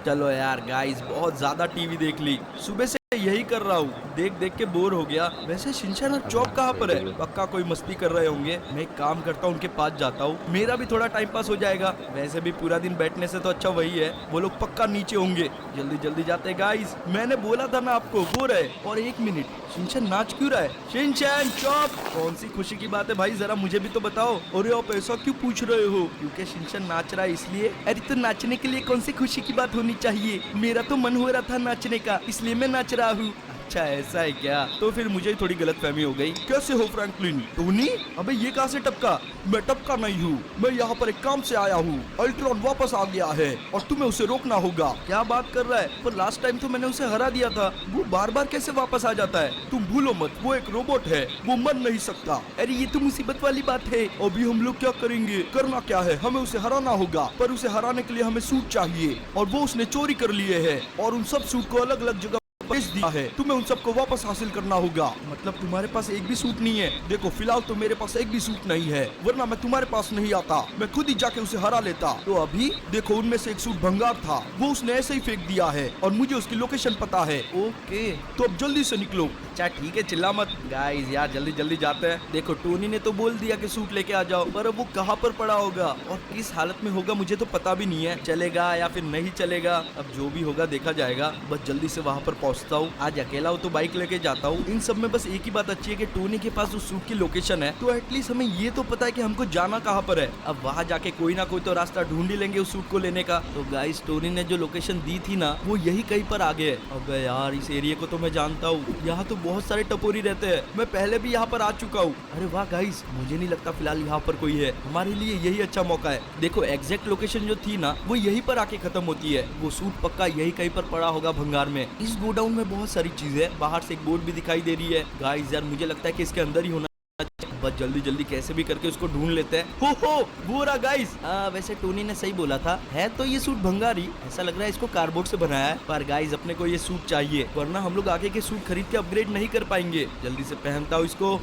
चलो यार गाइस, बहुत ज्यादा टीवी देख ली, सुबह से यही कर रहा हूँ, देख देख के बोर हो गया। वैसे शिनचैन और चौक कहाँ पर है? पक्का कोई मस्ती कर रहे होंगे। मैं एक काम करता हूँ, उनके पास जाता हूँ, मेरा भी थोड़ा टाइम पास हो जाएगा। वैसे भी पूरा दिन बैठने से तो अच्छा वही है। वो लोग पक्का नीचे होंगे। जल्दी जल्दी जाते गाइस, मैंने बोला था ना आपको, वो रहे। और एक मिनट, शिनचैन नाच क्यों रहा है? शिनचैन चौक, कौन सी खुशी की बात है भाई, जरा मुझे भी तो बताओ। अरे आप ऐसा क्यों पूछ रहे हो? क्योंकि शिनचैन नाच रहा है इसलिए। अरे तो नाचने के लिए कौन सी खुशी की बात होनी चाहिए? मेरा तो मन हो रहा था नाचने का, इसलिए मैं नाच रहा हूँ। अच्छा ऐसा है क्या? तो फिर मुझे थोड़ी गलतफहमी हो गई। कैसे हो फ्रैंकलिन? टोनी, अबे ये कहाँ से टपका? मैं टपका नहीं हूँ, मैं यहाँ पर एक काम से आया हूँ। अल्ट्रॉन वापस आ गया है और तुम्हें उसे रोकना होगा। क्या बात कर रहा है? पर लास्ट टाइम तो मैंने उसे हरा दिया था, वो बार बार कैसे वापस आ जाता है? तुम भूलो मत, वो एक रोबोट है, वो मर नहीं सकता। अरे ये तो मुसीबत वाली बात है। अभी हम लोग क्या करेंगे? करना क्या है, हमें उसे हराना होगा। पर उसे हराने के लिए हमें सूट चाहिए, और वो उसने चोरी कर लिए है और उन सब सूट को अलग अलग जगह बेच दिया है। तुम्हें उन सबको वापस हासिल करना होगा। मतलब तुम्हारे पास एक भी सूट नहीं है? देखो फिलहाल तो मेरे पास एक भी सूट नहीं है, वरना मैं तुम्हारे पास नहीं आता, मैं खुद ही जाके उसे हरा लेता। तो अभी देखो, उनमें से एक सूट भंगार था, वो उसने ऐसे ही फेंक दिया है और मुझे उसकी लोकेशन पता है। ओके, तो अब जल्दी से निकलो। अच्छा ठीक है, चिल्ला मत। गाइस यार जल्दी जल्दी जाते हैं। देखो टोनी ने तो बोल दिया कि सूट लेके आ जाओ, पर अब वो कहाँ पर पड़ा होगा और किस हालत में होगा मुझे तो पता भी नहीं है। चलेगा या फिर नहीं चलेगा, अब जो भी होगा देखा जाएगा। बस जल्दी से वहाँ पर पहुँचता हूँ। आज अकेला हूँ तो बाइक लेके जाता हूँ। इन सब में बस एक ही बात अच्छी है कि टोनी के पास उस सूट की लोकेशन है, तो एटलीस्ट हमें ये तो पता है कि हमको जाना कहाँ पर है। अब वहाँ जाके कोई ना कोई तो रास्ता ढूंढ ही लेंगे उस सूट को लेने का। तो गाइस टोनी ने जो लोकेशन दी थी ना, वो यही कहीं पर आगे है। अब यार इस एरिया को तो मैं जानता हूँ, यहाँ तो बहुत सारे टपोरी रहते हैं, मैं पहले भी यहाँ पर आ चुका हूँ। अरे वाह गाइस, मुझे नहीं लगता फिलहाल यहाँ पर कोई है, हमारे लिए यही अच्छा मौका है। देखो एग्जैक्ट लोकेशन जो थी ना, वो यही पर आके खत्म होती है। वो सूट पक्का यही कहीं पर पड़ा होगा भंगार में। इस गोडाउन में बहुत सारी चीजें, बाहर से एक बोर्ड भी दिखाई दे रही है। गाइस यार मुझे लगता है कि इसके अंदर ही होना। बस जल्दी जल्दी कैसे भी करके उसको ढूंढ लेते हैं। हो वो रहा गाइस। वैसे टोनी ने सही बोला था, है तो ये सूट भंगारी, ऐसा लग रहा है इसको कार्डबोर्ड से बनाया है। पर गाइस अपने को ये सूट चाहिए, वरना हम लोग आगे के सूट खरीद के अपग्रेड नहीं कर पाएंगे। जल्दी से पहनता हूँ इसको।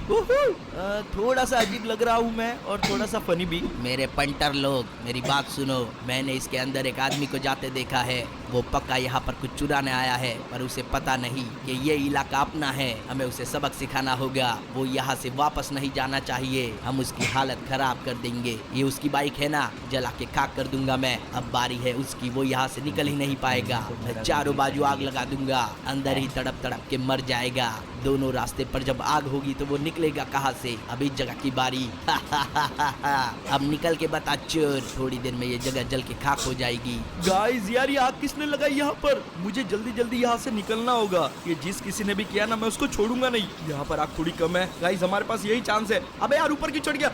थोड़ा सा अजीब लग रहा हूँ मैं, और थोड़ा सा फनी भी। मेरे पंटर लोग मेरी बात सुनो, मैंने इसके अंदर एक आदमी को जाते देखा है। वो पक्का यहाँ पर कुछ चुराने आया है, पर उसे पता नहीं कि ये इलाका अपना है। हमें उसे सबक सिखाना होगा, वो यहाँ से वापस नहीं जाना चाहिए, हम उसकी हालत खराब कर देंगे। ये उसकी बाइक है ना, जला के खाक कर दूंगा मैं। अब बारी है उसकी, वो यहाँ से निकल ही नहीं पाएगा। मैं चारों बाजू आग लगा दूंगा, अंदर ही तड़प तड़प के मर जाएगा। दोनों रास्ते पर जब आग होगी तो वो निकलेगा कहाँ से? अब इस जगह की बारी। अब निकल के बता चोर, थोड़ी देर में ये जगह जल के खाक हो जाएगी। गाइस यार ये आग किसने लगाई यहाँ पर? मुझे जल्दी जल्दी यहाँ से निकलना होगा। ये जिस किसी ने भी किया ना, मैं उसको छोड़ूंगा नहीं। यहाँ पर आग थोड़ी कम है गाइस, हमारे पास यही चांस है। अबे यार ऊपर क्यों चढ़ गया?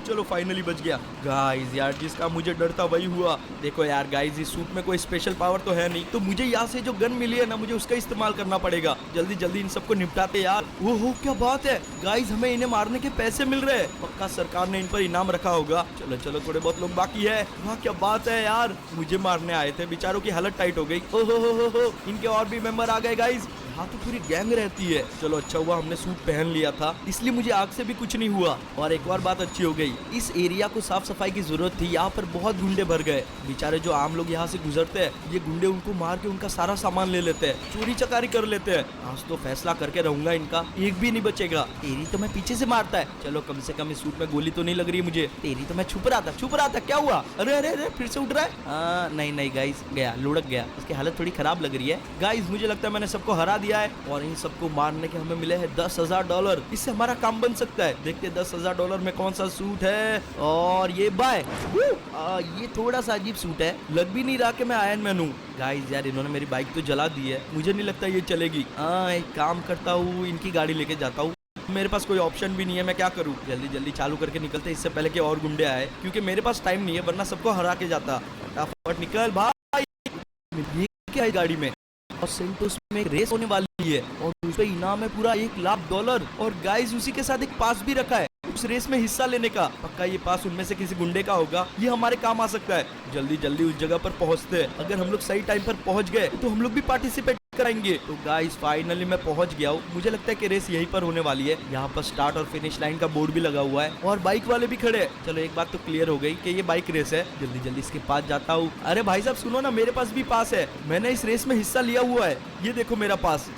चलो फाइनली बच गया। गाइस यार जिसका मुझे डर था वही हुआ। देखो यार गाइस, इस सूट में कोई स्पेशल पावर तो है नहीं, तो मुझे यहाँ से जो गन मिली है ना, मुझे उसका इस्तेमाल करना पड़ेगा। जल्दी जल्दी इन सबको निपटाते यार। ओहो क्या बात है गाइस, हमें इन्हें मारने के पैसे मिल रहे हैं। पक्का सरकार ने इन पर इनाम रखा होगा। चलो चलो थोड़े बहुत लोग बाकी है। वाह क्या बात है यार, मुझे मारने आए थे, बेचारों की हालत टाइट हो गई। ओहो इनके और भी मेंबर आ गए गाइस। यहाँ तो पूरी गैंग रहती है। चलो अच्छा हुआ हमने सूट पहन लिया था, इसलिए मुझे आग से भी कुछ नहीं हुआ। और एक और बात अच्छी हो गई, इस एरिया को साफ सफाई की जरूरत थी। यहाँ पर बहुत गुंडे भर गए। बेचारे जो आम लोग यहाँ से गुजरते हैं, ये गुंडे उनको मार के उनका सारा सामान ले लेते हैं, चोरी चकारी कर लेते हैं। आज तो फैसला करके रहूंगा, इनका एक भी नहीं बचेगा। तेरी तो मैं पीछे से मारता है। चलो कम से कम इस सूट में गोली तो नहीं लग रही है मुझे। तेरी तो मैं छुप रहा था। क्या हुआ? अरे अरे अरे फिर से उठ रहा है। नहीं गाइस, गया, लुढ़क गया। इसकी हालत थोड़ी खराब लग रही है। गाइस मुझे लगता है मैंने सबको हरा दिया है, और इन सबको मारने के हमें मिले हैं $10,000। इससे हमारा काम बन सकता है। देखते हैं $10,000 में कौन सा सूट है। और ये बाय, ये थोड़ा सा अजीब सूट है, लग भी नहीं रहा कि मैं आयरन मैन हूँ। गाइस यार इन्होंने मेरी बाइक तो जला दी है, मुझे नहीं लगता ये चलेगी। एक काम करता हूँ, इनकी गाड़ी लेके जाता हूँ। मेरे पास कोई ऑप्शन भी नहीं है, मैं क्या करूँ? जल्दी जल्दी चालू करके निकलते इससे पहले कि और गुंडे आए, क्योंकि मेरे पास टाइम नहीं है, वरना सबको हरा के जाता। फटाफट निकल भाई। ये क्या है गाड़ी में? और सेंटोस में एक रेस होने वाली है, और उस पे इनाम है पूरा $1,00,000। और गाइस उसी के साथ एक पास भी रखा है उस रेस में हिस्सा लेने का। पक्का ये पास उनमें से किसी गुंडे का होगा, ये हमारे काम आ सकता है। जल्दी जल्दी उस जगह पर पहुंचते हैं। अगर हम लोग सही टाइम पर पहुंच गए तो हम लोग भी पार्टिसिपेट कराएंगे। तो गाइस फाइनली मैं पहुंच गया हूँ। मुझे लगता है कि रेस यहीं पर होने वाली है। यहाँ पर स्टार्ट और फिनिश लाइन का बोर्ड भी लगा हुआ है और बाइक वाले भी खड़े हैं। चलो एक बात तो क्लियर हो गई कि ये बाइक रेस है। जल्दी जल्दी इसके पास जाता हूँ। अरे भाई साहब सुनो ना, मेरे पास भी पास है, मैंने इस रेस में हिस्सा लिया हुआ है। ये देखो मेरा पास।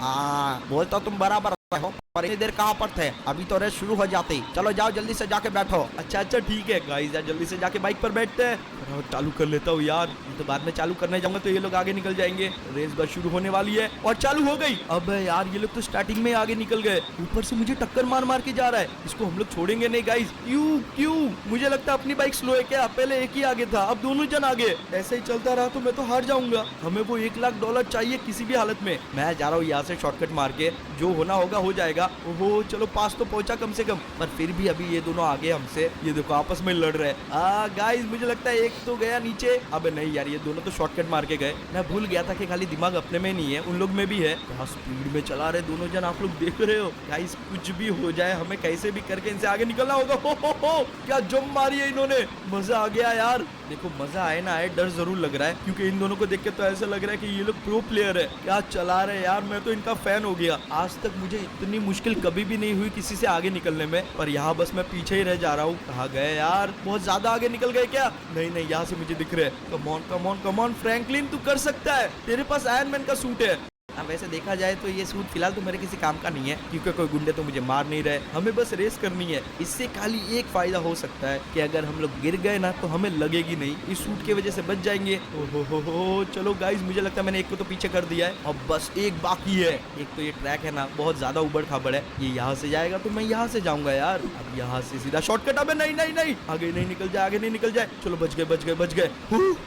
बोलता तुम बराबर हो, पर इतनी देर कहाँ पर थे? अभी तो रेस शुरू हो जाती। चलो जाओ जल्दी से जाके बैठो। अच्छा ठीक है गाइस, यार जल्दी से जाके बाइक पर बैठते हैं। चालू कर लेता हूँ यार, तो बाद में चालू करने जाऊंगा तो ये लोग आगे निकल जाएंगे। रेस बस शुरू होने वाली है और चालू हो गई। अब यार ये लोग तो स्टार्टिंग में आगे निकल गए, ऊपर से मुझे टक्कर मार मार के जा रहा है। इसको हम लोग छोड़ेंगे नहीं गाइस। क्यों मुझे लगता है अपनी बाइक स्लो है क्या? पहले एक ही आगे था, अब दोनों जन आगे। ऐसे ही चलता रहा तो मैं तो हार जाऊंगा। हमें वो $1,00,000 चाहिए किसी भी हालत में। मैं जा रहा हूँ यहाँ से शॉर्टकट मार के, जो होना होगा हो जाएगा। ओहो चलो पास तो पहुंचा कम से कम, पर फिर भी अभी ये दोनों आगे हमसे। ये देखो आपस में लड़ रहे हैं। गाइस मुझे लगता है एक तो गया नीचे। अबे नहीं यार, ये दोनों तो शॉर्टकट मार के गए। मैं भूल गया था कि खाली दिमाग अपने में नहीं है, उन लोग में भी है। क्या स्पीड में चला रहे दोनों जन, आप लोग देख रहे हो। गाइस कुछ भी हो जाए हमें कैसे भी करके इनसे आगे निकलना होगा। हो क्या जम मारी है इन्होंने, मजा आ गया यार। देखो मजा आए ना आए, डर जरूर लग रहा है क्योंकि इन दोनों को देख के तो ऐसा लग रहा है कि ये लोग प्रो प्लेयर है। क्या चला रहे यार, मैं तो इनका फैन हो गया। आज तक मुझे इतनी मुश्किल कभी भी नहीं हुई किसी से आगे निकलने में, पर यहाँ बस मैं पीछे ही रह जा रहा हूँ। कहाँ गए यार, बहुत ज्यादा आगे निकल गए क्या? नहीं यहाँ से मुझे दिख रहे हैं। कम ऑन फ्रैंकलिन, तू कर सकता है, तेरे पास आयरन मैन का सूट है। अब वैसे देखा जाए तो ये सूट फिलहाल तो मेरे किसी काम का नहीं है क्योंकि कोई गुंडे तो मुझे मार नहीं रहे। हमें बस रेस करनी है। इससे खाली एक फायदा हो सकता है कि अगर हम लोग गिर गए ना तो हमें लगेगी नहीं, इस सूट की वजह से बच जाएंगे। ओहो चलो गाइस, मुझे लगता है मैंने एक को तो पीछे कर दिया है, अब बस एक बाकी है। एक तो ये ट्रैक है ना बहुत ज्यादा उबड़ खाबड़ है, ये यहाँ से जाएगा तो मैं यहाँ से जाऊंगा यार। अब यहाँ से सीधा शॉर्टकट। अबे नहीं आगे नहीं निकल जाए। चलो बच गए।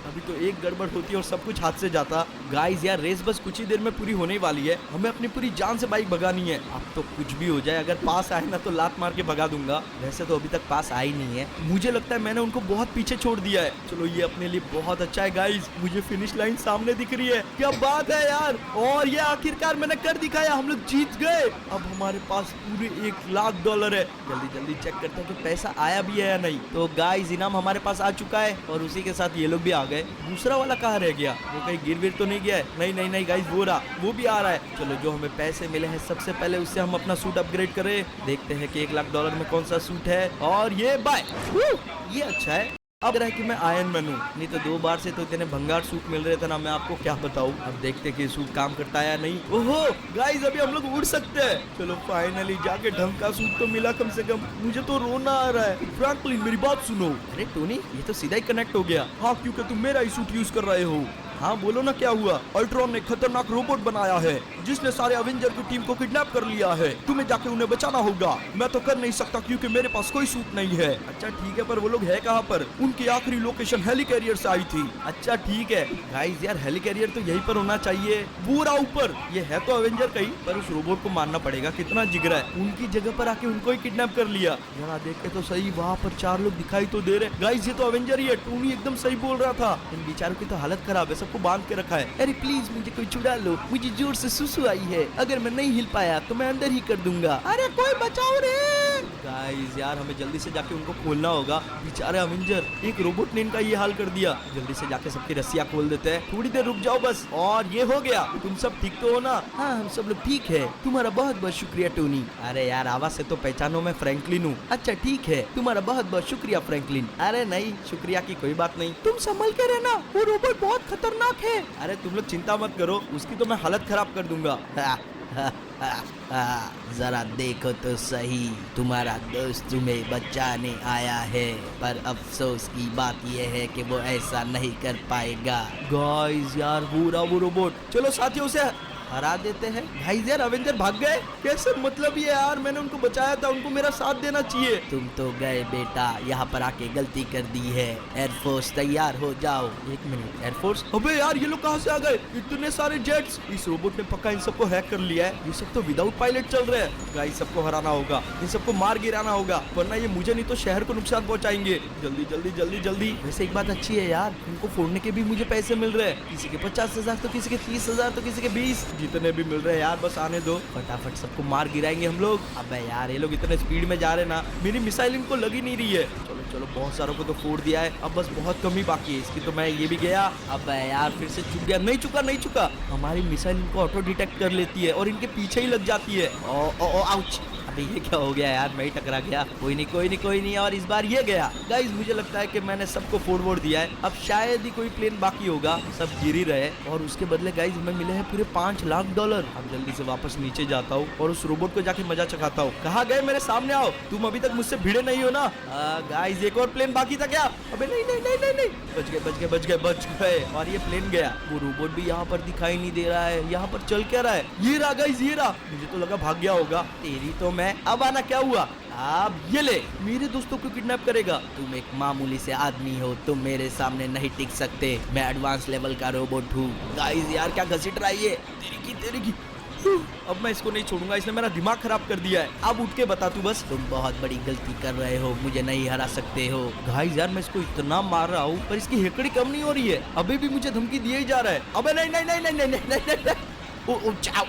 अभी तो एक गड़बड़ होती है और सब कुछ हाथ से जाता। गाइस यार रेस बस कुछ ही देर में पूरी होने वाली है। हमें अपनी पूरी जान से बाइक भगानी है। अब तो कुछ भी हो जाए, अगर पास आए ना तो लात मार के भगा दूंगा। वैसे तो अभी तक पास आई नहीं है, मुझे लगता है मैंने उनको बहुत पीछे छोड़ दिया है। चलो ये अपने लिए बहुत अच्छा है गाइस, मुझे फिनिश लाइन सामने दिख रही है। क्या बात है यार, और ये आखिरकार मैंने कर दिखाया, हम लोग जीत गए। अब हमारे पास पूरे $1,00,000 है। जल्दी चेक करते हैं कि पैसा आया भी है या नहीं। तो गाइस इनाम हमारे पास आ चुका है और उसी के साथ ये लोग भी आ गए। दूसरा वाला कहाँ रह गया? वो कहीं गिर तो नहीं गया है? नहीं गाइस, वो भी आ रहा है। चलो जो हमें पैसे मिले हैं सबसे पहले उससे हम अपना सूट अपग्रेड करें। देखते हैं कि $1,00,000 में कौन सा सूट है। और ये बाय, ये अच्छा है। अब रहा कि मैं आयरन मैन हूँ, नहीं तो 2 बार से तो इतने भंगार सूट मिल रहे थे ना, मैं आपको क्या बताऊँ। अब देखते कि सूट काम करता है या नहीं। ओहो गाइस, अभी हम लोग उड़ सकते हैं। चलो फाइनली जाके ढंग का सूट तो मिला कम से कम। मुझे तो रोना आ रहा है। फ्रैंकलिन मेरी बात सुनो। अरे टोनी, ये तो सीधा ही कनेक्ट हो गया। हाँ क्योंकि तुम मेरा ही सूट यूज कर रहे हो। हाँ बोलो ना क्या हुआ? अल्ट्रॉन ने खतरनाक रोबोट बनाया है जिसने सारे अवेंजर की टीम को किडनैप कर लिया है। तुम्हें जाके उन्हें बचाना होगा। मैं तो कर नहीं सकता क्योंकि मेरे पास कोई सूट नहीं है। अच्छा ठीक है, पर वो लोग है कहाँ पर? उनकी आखिरी लोकेशन हेलीकैरियर से आई थी। अच्छा ठीक है गाइस, यार हेलीकैरियर तो यहीं पर होना चाहिए, पूरा ऊपर। ये है तो अवेंजर का ही, पर उस रोबोट को मारना पड़ेगा। कितना जिगरा है, उनकी जगह पर आके उनको ही किडनैप कर लिया। जरा देख के तो सही, वहाँ पर 4 लोग दिखाई तो दे रहे। गाइस ये तो अवेंजर ही है, टोनी एकदम सही बोल रहा था। इन बेचारों की तो हालत खराब है, सबको बांध के रखा है। अरे प्लीज मुझे कोई छुड़ा लो, मुझे जोर से सुसु आई है। अगर मैं नहीं हिल पाया तो मैं अंदर ही कर दूंगा। अरे कोई बचाओ रे। गाइस यार हमें जल्दी से जाके उनको खोलना होगा। बेचारे अवेंजर, एक रोबोट ने इनका ये हाल कर दिया। जल्दी से जाके सबकी रस्सियां खोल देते हैं। थोड़ी देर रुक जाओ बस। और ये हो गया। तुम सब ठीक तो हो ना? हाँ हम सब लोग ठीक है। तुम्हारा बहुत बहुत शुक्रिया टोनी। अरे यार आवाज से तो पहचानो मैं फ्रैंकलिन हूँ। अच्छा ठीक है, तुम्हारा बहुत बहुत शुक्रिया फ्रैंकलिन। अरे नहीं, शुक्रिया की कोई बात नहीं। तुम संभल के रहना, वो रोबोट बहुत खतरनाक है। अरे तुम लोग चिंता मत करो, उसकी तो मैं हालत खराब कर दूंगा। जरा देखो तो सही, तुम्हारा दोस्त तुम्हें बचाने आया है, पर अफसोस की बात यह है कि वो ऐसा नहीं कर पाएगा। गाइस यार पूरा वो रोबोट, चलो साथियों से हरा देते हैं। भाई यार अवेंजर भाग गए कैसे? मतलब ये यार मैंने उनको बचाया था, उनको मेरा साथ देना चाहिए। तुम तो गए बेटा, यहाँ पर आके गलती कर दी है। एयरफोर्स तैयार हो जाओ। 1 मिनट, एयरफोर्स? अबे यार ये लोग कहाँ से आ गए? इतने सारे जेट्स। इस रोबोट ने पक्का इन सबको हैक कर लिया है। ये सब तो विदाउट पायलट चल रहे हैं। गाइस सबको हराना होगा, इन सबको मार गिराना होगा, वरना ये मुझे नहीं तो शहर को नुकसान पहुंचाएंगे। जल्दी जल्दी जल्दी जल्दी। वैसे एक बात अच्छी है यार, इनको फोड़ने के भी मुझे पैसे मिल रहे हैं। किसी के 50,000 तो किसी के 30,000 तो किसी के 20। जितने भी मिल रहे हैं यार बस आने दो, फटाफट सबको मार गिराएंगे हम लोग। अबे यार ये लोग इतने स्पीड में जा रहे ना, मेरी मिसाइल इनको लग ही नहीं रही है। चलो चलो बहुत सारों को तो फोड़ दिया है, अब बस बहुत कम ही बाकी है इसकी। तो मैं ये भी गया। अब यार फिर से चुक गया, नहीं चुका। हमारी मिसाइल इनको ऑटो डिटेक्ट कर लेती है और इनके पीछे ही लग जाती है। ओ आउच, अबे ये क्या हो गया यार, मैं ही टकरा गया। कोई नहीं और इस बार ये गया। गाइस मुझे लगता है कि मैंने सबको फोड़ दिया है, अब शायद ही कोई प्लेन बाकी होगा, सब गिर ही रहे। और उसके बदले गाइस हमें मिले हैं पूरे $5 लाख। अब जल्दी से वापस नीचे जाता हूँ और उस रोबोट को जाके मजा चखाता हूँ। कहाँ गए, मेरे सामने आओ, तुम अभी तक मुझसे भिड़े नहीं हो ना। गाइस एक और प्लेन बाकी था क्या? अबे नहीं, बच गए और ये प्लेन गया। वो रोबोट भी यहाँ पर दिखाई नहीं दे रहा है, यहाँ पर चल क्या रहा है? ये रहा गाइस, ये रहा। मुझे तो लगा भाग गया होगा। तेरी तो मैं, अब आना क्या हुआ? अब ये ले, मेरे दोस्तों को किडनैप करेगा। तुम एक मामूली से आदमी हो, तुम मेरे सामने नहीं टिक सकते, मैं एडवांस लेवल का रोबोट हूँ। गाइस यार क्या घसीट रहा है ये, तेरी की। अब मैं इसको नहीं छोड़ूंगा, इसने मेरा दिमाग खराब कर दिया है। अब उठ के बता तू बस। तुम बहुत बड़ी गलती कर रहे हो, मुझे नहीं हरा सकते हो। गाइस यार मैं इसको इतना मार रहा हूँ पर इसकी हेकड़ी कम नहीं हो रही है, अभी भी मुझे धमकी दिए ही जा रहा है। अबे नहीं। ओ चाओ,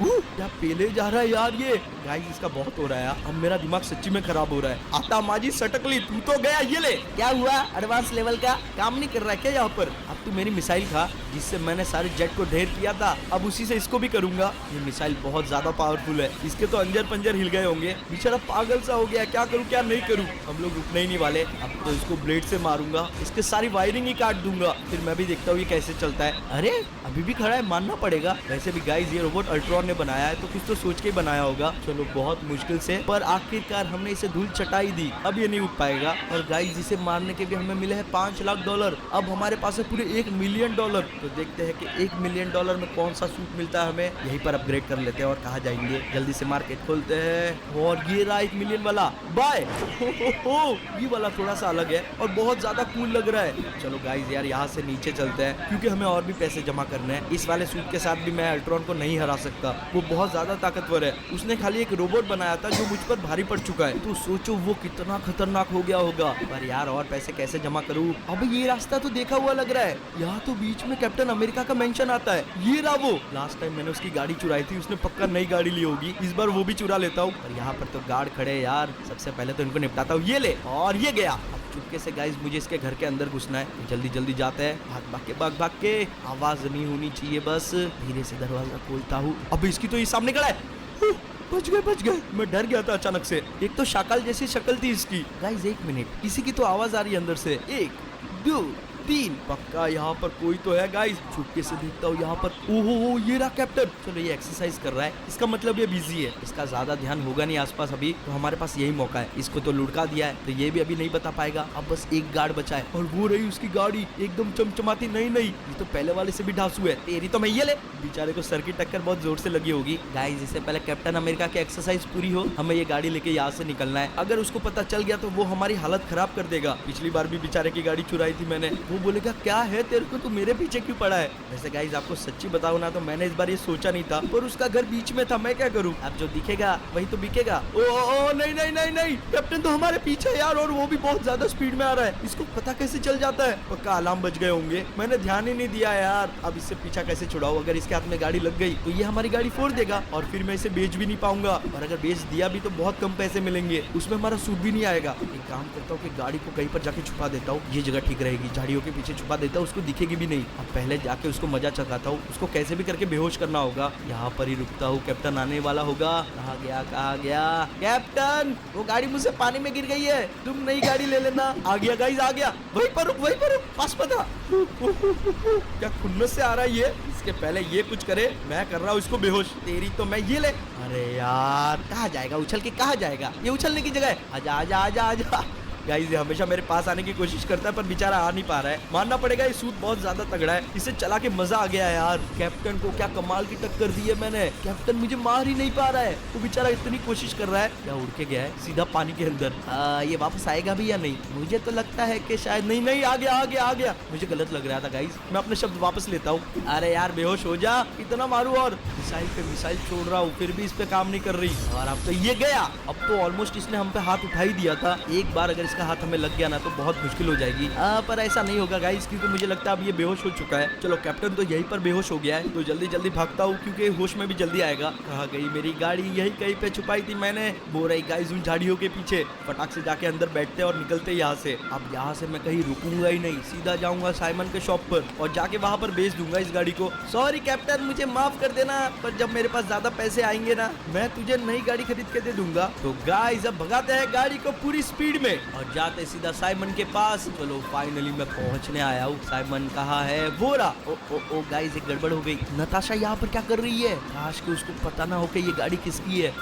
क्या पेले जा रहा है यार ये। गाइस इसका बहुत हो रहा है, अब मेरा दिमाग सच्ची में खराब हो रहा है। आता माजी सटकली, तू तो गया। ये ले, क्या हुआ? एडवांस लेवल का काम नहीं कर रहा है क्या यहाँ पर? अब तू मेरी मिसाइल खा जिससे मैंने सारे जेट को ढेर किया था, अब उसी से इसको भी करूंगा। ये मिसाइल बहुत ज्यादा पावरफुल है, इसके तो अंजर पंजर हिल गए होंगे। बेचारा पागल सा हो गया, क्या करूँ क्या नहीं करूँ। हम लोग रुकने ही नहीं वाले, अब तो इसको ब्लेड से मारूंगा, इसके सारी वायरिंग ही काट दूंगा, फिर मैं भी देखता हूँ ये कैसे चलता है। अरे अभी भी खड़ा है, मानना पड़ेगा। वैसे भी गाइस ये रोबोट अल्ट्रॉन ने बनाया है तो कुछ तो सोच के ही बनाया होगा। चलो बहुत मुश्किल से पर आखिरकार हमने इसे धूल चटाई दी, अब ये नहीं उठ पाएगा। और गाइस इसे मारने के भी हमें मिले हैं $5 लाख। अब हमारे पास है पूरे $1 मिलियन। तो देखते हैं कि $1 मिलियन में कौन सा सूट मिलता है हमें। यहीं पर अपग्रेड कर लेते हैं और कहाँ जाएंगे, जल्दी से मार्केट खोलते हैं। और ये रहा $1 मिलियन वाला, बाय। ये वाला थोड़ा सा अलग है और बहुत ज्यादा कूल लग रहा है। चलो गाइस यार यहाँ से नीचे चलते हैं क्योंकि हमें और भी पैसे जमा करने हैं। इस वाले सूट के साथ भी मैं अल्ट्रॉन को नहीं हरा सकता, वो बहुत ज्यादा ताकतवर है। उसने खाली एक रोबोट बनाया था जो मुझ पर भारी पड़ चुका है, तो सोचो वो कितना खतरनाक हो गया होगा। पर यार और पैसे कैसे जमा करूँ? अब ये रास्ता तो देखा हुआ लग रहा है, यहाँ तो बीच में कैप्टन अमेरिका का मेंशन आता है। ये रहा वो, लास्ट टाइम मैंने उसकी गाड़ी चुराई थी, उसने पक्का नई गाड़ी ली होगी, इस बार वो भी चुरा लेता हूँ। और यहाँ पर तो गार्ड खड़े यार, सबसे पहले तो इनको निपटाता हूँ। ये ले, और ये गया। चुपके से गाइस मुझे इसके घर के अंदर घुसना है, जल्दी जाते हैं। भाग के, आवाज नहीं होनी चाहिए, बस धीरे से दरवाजा खोलता हूँ। अब इसकी तो ये सामने खड़ा है। बच गए। मैं डर गया था अचानक से, एक तो शाकल जैसी शक्ल थी इसकी। गाइस 1 मिनट, किसी की तो आवाज आ रही है अंदर से। 1 2 3, पक्का यहाँ पर कोई तो है। गाइस चुपके से देखता हूँ यहाँ पर। ओहो ये रहा कैप्टन। चलो ये एक्सरसाइज कर रहा है, इसका मतलब ये बिजी है, इसका ज्यादा ध्यान होगा नहीं आसपास अभी, तो हमारे पास यही मौका है। इसको तो लुढ़का दिया है तो ये भी अभी नहीं बता पाएगा। अब बस एक गार्ड बचा है और वो रही उसकी गाड़ी एकदम चमचमाती। नहीं ये तो पहले वाले से भी ढांसू है। तेरी तो मैं ये ले, बेचारे को सर की टक्कर बहुत जोर से लगी होगी। गाइस इससे पहले कैप्टन अमेरिका की एक्सरसाइज पूरी हो, हमें ये गाड़ी लेके यहाँ से निकलना है। अगर उसको पता चल गया तो वो हमारी हालत खराब कर देगा। पिछली बार भी बेचारे की गाड़ी चुराई थी मैंने, वो बोलेगा क्या है तेरे को, तू मेरे पीछे क्यों पड़ा है। वैसे गाइस आपको सच्ची बताऊं ना तो मैंने इस बार ये सोचा नहीं था, पर उसका घर बीच में था, मैं क्या करूं। अब जो दिखेगा वही तो बिकेगा। ओ नहीं, कैप्टन तो हमारे पीछे यार, और वो भी बहुत ज्यादा स्पीड में आ रहा है। इसको पता कैसे चल जाता है? पक्का अलार्म बज गए होंगे, मैंने ध्यान ही नहीं दिया यार। अब इससे पीछा कैसे छुड़ाऊं? अगर इसके हाथ में गाड़ी लग गई तो ये हमारी गाड़ी फोड़ देगा और फिर मैं इसे बेच भी नहीं पाऊंगा, और अगर बेच दिया भी तो बहुत कम पैसे मिलेंगे, उसमें हमारा सूट भी नहीं आएगा। एक काम करता हूँ कि गाड़ी को कहीं पर जाके छुपा देता हूँ, ये जगह ठीक रहेगी। झाड़ियों के पीछे छुपा देता हूँ, उसको दिखेगी भी नहीं। अब पहले जाके उसको मजा चखाता हूँ, उसको कैसे भी करके बेहोश करना होगा। यहाँ पर ही रुकता हूँ, कैप्टन आने वाला होगा। कहाँ गया कैप्टन? वो गाड़ी मुझसे पानी में गिर गई है, तुम नई गाड़ी ले लेना। आ गया गाइस, आ गया। वहीं पर रुक, पास पता। क्या खुन्नस से आ रहा है ये। इसके पहले ये कुछ करे, मैं कर रहा हूँ इसको बेहोश। तेरी तो मैं ये ले। अरे यार कहाँ जाएगा, उछल के कहाँ जाएगा? ये उछलने की जगह है। आजा। गाइस ये हमेशा मेरे पास आने की कोशिश करता है पर बेचारा आ नहीं पा रहा है। मानना पड़ेगा ये सूट बहुत ज्यादा तगड़ा है, इसे चला के मजा आ गया है यार। कैप्टन को क्या कमाल की टक्कर दी है मैंने, कैप्टन मुझे मार ही नहीं पा रहा है। वो बेचारा इतनी कोशिश कर रहा है, क्या उड़ के गया है सीधा पानी के अंदर। ये वापस आएगा भी या नहीं? मुझे तो लगता है कि शायद नहीं। आ गया। मुझे गलत लग रहा था गाइस, मैं अपने शब्द वापस लेता हूँ। अरे यार बेहोश हो जा, कितना मारू। और मिसाइल पे मिसाइल छोड़ रहा हूँ फिर भी इस पे काम नहीं कर रही। और अब तो ये गया, अब तो ऑलमोस्ट इसने हम पे हाथ उठा ही दिया था। एक बार अगर इसका हाथ हमें लग गया ना तो बहुत मुश्किल हो जाएगी। पर ऐसा नहीं होगा गाइस, क्योंकि मुझे लगता है अब ये बेहोश हो चुका है। चलो कैप्टन तो यहीं पर बेहोश हो गया है, तो जल्दी जल्दी भागता हूँ क्योंकि होश में भी जल्दी आएगा। कहाँ गई मेरी गाड़ी? यही कहीं पे छुपाई थी मैंने। वो रही गाइस उन झाड़ियों के पीछे। फटाक से जाके अंदर बैठते और निकलते यहाँ से। अब यहाँ से मैं कहीं रुकूंगा ही नहीं, सीधा जाऊंगा साइमन के शॉप पर और जाके वहां पर बेच दूंगा इस गाड़ी को। सॉरी कैप्टन, मुझे माफ कर देना, पर जब मेरे पास ज्यादा पैसे आएंगे ना मैं तुझे नई गाड़ी खरीद के दे दूंगा। तो गाइस अब भगाते हैं गाड़ी को पूरी स्पीड में और जाते सीधा साइमन के पास। चलो फाइनली मैं पहुंचने आया हूँ। साइमन कहाँ है? वो रहा। ओ गाइस एक गड़बड़ हो गई। नताशा यहाँ पर क्या कर रही है? काश कि उसको पता ना हो कि ये गाड़ी किसकी है।